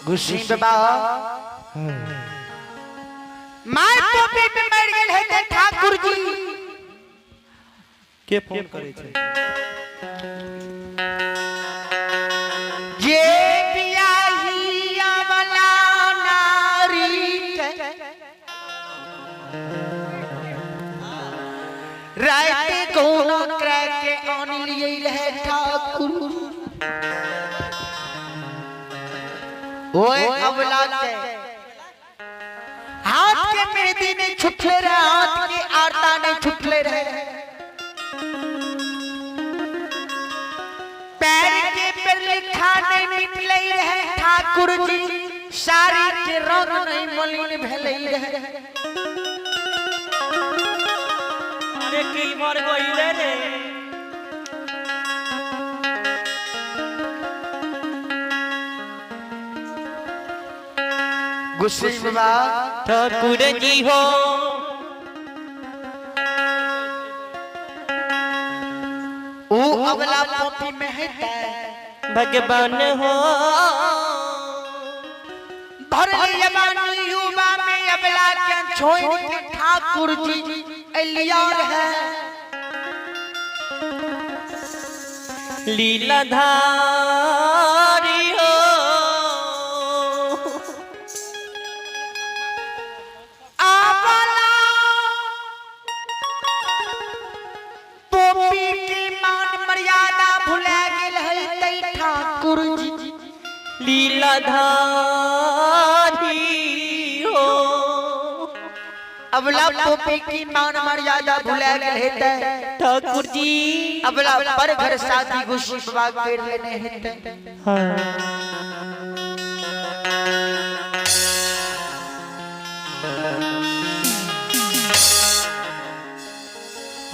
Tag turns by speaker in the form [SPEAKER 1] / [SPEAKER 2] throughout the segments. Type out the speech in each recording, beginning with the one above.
[SPEAKER 1] गुस्सी बाबा माय पोपी पे मर गेल है ते ठाकुर जी
[SPEAKER 2] के फोन करे छे
[SPEAKER 1] ये बियाहिया वाला नारी के रात को कर के आन लिए रहे ठाकुर ओए अबला के हाथ के मेहंदी ने छुटले रहे हाथ की आरता ने छुटले रहे पैर के पर लिखा नहीं निकले रहे ठाकुर जी सारी के रंग नहीं मलिन भेले रहे
[SPEAKER 2] अरे की मर गइले रे
[SPEAKER 1] गुस्से बाबा
[SPEAKER 2] ठाकुर जी हो
[SPEAKER 1] ओ अबला पोपी में है
[SPEAKER 2] भगवान हो
[SPEAKER 1] भर जवान युवा में अबला के छोड़ के ठाकुर जी एलियार है
[SPEAKER 2] लीलाधारी हो
[SPEAKER 1] अबला पोपी की मान मर्यादा भुला गेल है तै ठाकुर जी
[SPEAKER 2] लीलाधारी हो
[SPEAKER 1] अबला पोपी की मान मर्यादा भुला गेल है तै
[SPEAKER 2] ठाकुर जी
[SPEAKER 1] अबला पर घर शादी गुस्सी बाबा कर लेने है तै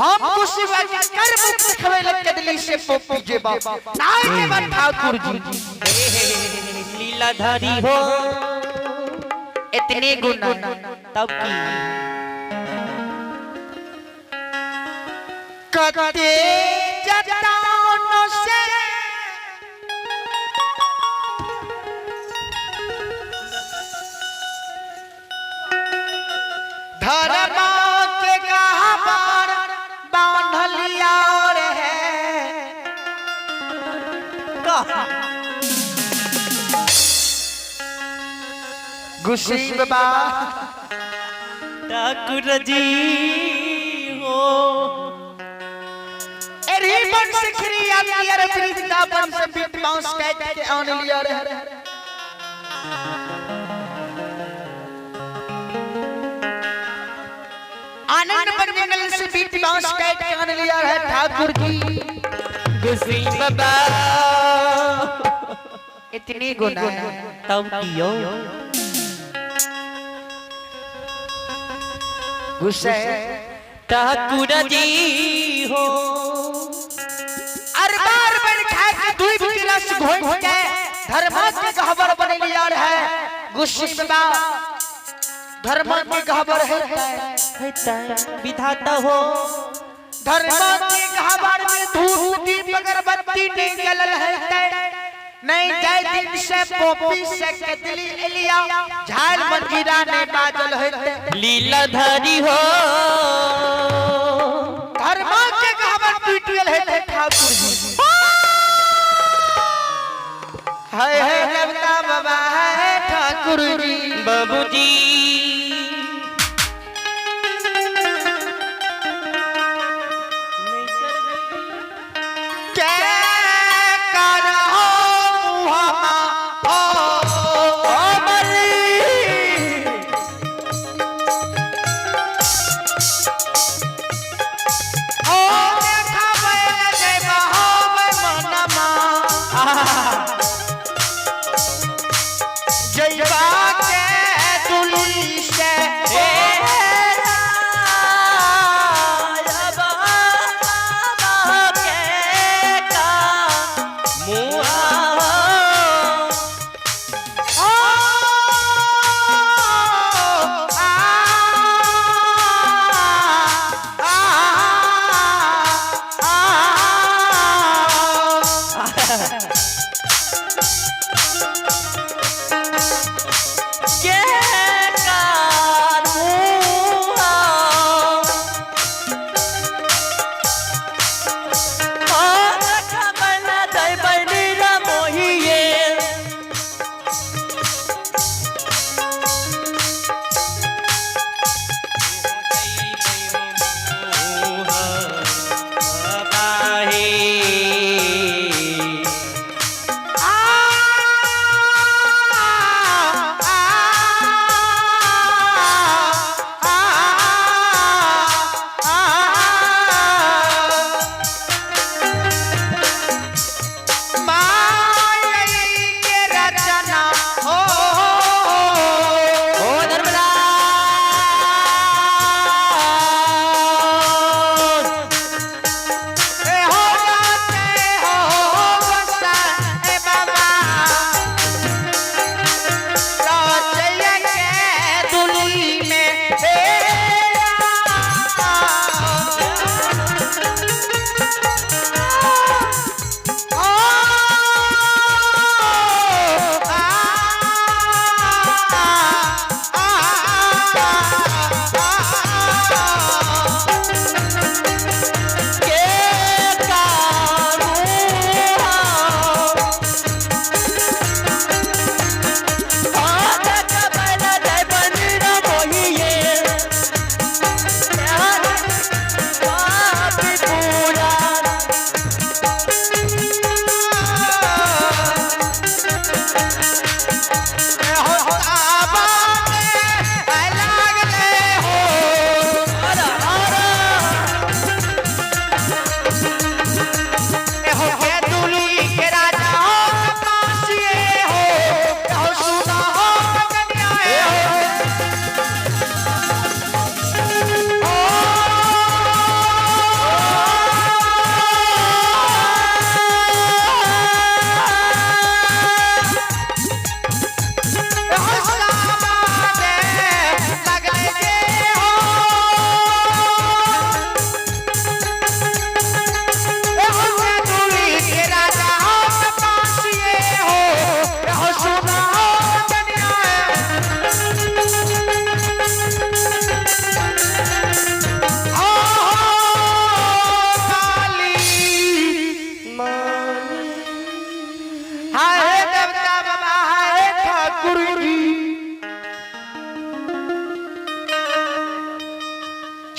[SPEAKER 1] हम गुस्सी बाबा कर मुक्त खवे लग दिल्ली से पोपी जे बाबा नाय के बाद ठाकुर जी
[SPEAKER 2] लीलाधारी हो
[SPEAKER 1] इतने गुण
[SPEAKER 2] तब की
[SPEAKER 1] कते जतानों से धर्म के गहबर बांधलिया है गुस्सी बाबा
[SPEAKER 2] ठाकुर जी हो
[SPEAKER 1] एरी बन सिखरी यार वृंदावन से बीट बाउंस कैट के आन लिया रे आनंद बन जंगल से बीट बाउंस कैट के आन लिया है ठाकुर जी
[SPEAKER 2] गुस्सी बाबा
[SPEAKER 1] इतनी गुना
[SPEAKER 2] तब कियो
[SPEAKER 1] गुस्से
[SPEAKER 2] ठाकुर जी हो
[SPEAKER 1] अरबार बन खा के दुई गिलास घोट के धर्म के गहबर बन लिया है गुस्से बाबा धर्म के गहबर है
[SPEAKER 2] विधाता हो
[SPEAKER 1] धर्म के गहबर में धूप दीप अगरबत्ती नहीं जलल है नहीं जय दिन से पोपी से कदली एलिया झाल मंजीरा ने बाजल है
[SPEAKER 2] लीलाधारी हो
[SPEAKER 1] धर्म के गहबर टूटल है ठाकुर जी हाय हाय देवता बाबा है ठाकुर जी
[SPEAKER 2] बाबू जी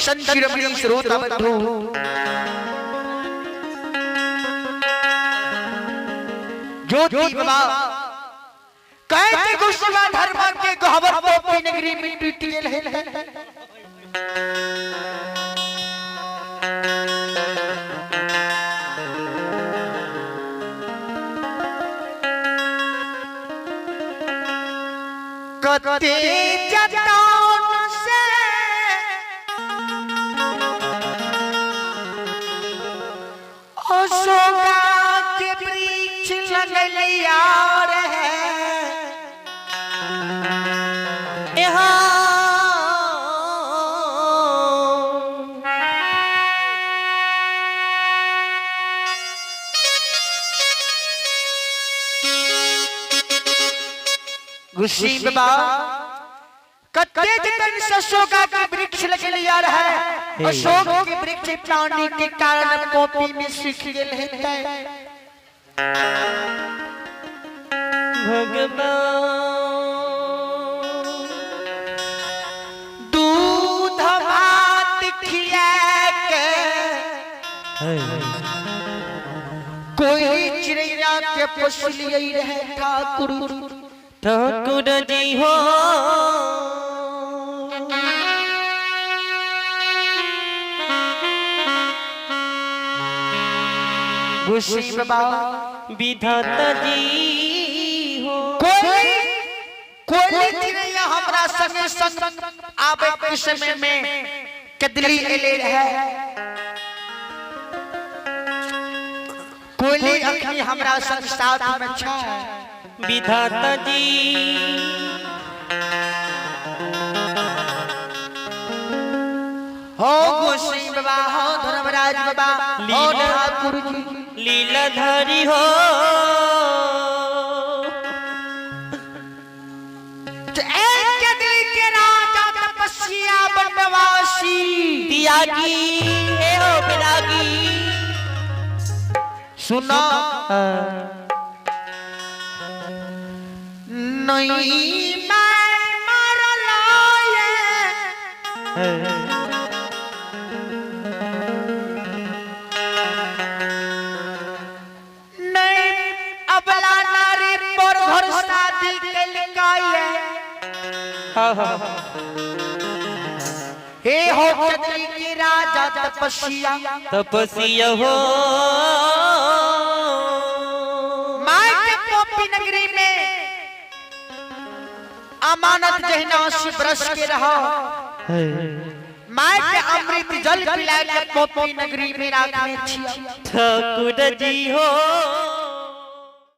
[SPEAKER 1] संशिरमणि श्रोता बंधु ज्योति बाबा कहते गुस्सा धर्म के गहवर पोपी नगरी में टूटी है कते जतान से अशोका के वृक्ष लगलिया रहे गुस्सी बाबा कत्ते जतन से अशोका के वृक्ष लगे लिया है अशोक के वृक्ष पानी के कारण पोपी में सूख गेल है
[SPEAKER 2] भगवान
[SPEAKER 1] दूध भात खिया के कोई चिड़िया के पोसलिए रहे ठाकुर
[SPEAKER 2] ठाकुर जी हो
[SPEAKER 1] गुस्सी बाबा
[SPEAKER 2] विधाता जी हो
[SPEAKER 1] कोई चिड़िया हमरा संग संग आवे के समय में कदली ले रहे कोई अखनी हमरा संग साथ में छा
[SPEAKER 2] विधाता जी
[SPEAKER 1] हो गुस्सी बाबा हो धर्मराज बाबा हो ठाकुर जी
[SPEAKER 2] लीलाधारी हो
[SPEAKER 1] एक दिल के राजा तपस्या बनवासी
[SPEAKER 2] त्यागी हे हो विरागी
[SPEAKER 1] सुनो नहीं मैं मरला नहीं अबला नारी पर घर शादी के लिकाए हे हो चंद्री के राजा तपस्या
[SPEAKER 2] तपस्या हो
[SPEAKER 1] माय के पोपी नगरी में अमानत जहिना बरस के रहा माय के अमृत जल पिला के पोपी नगरी में राखने छिया
[SPEAKER 2] ठाकुर जी हो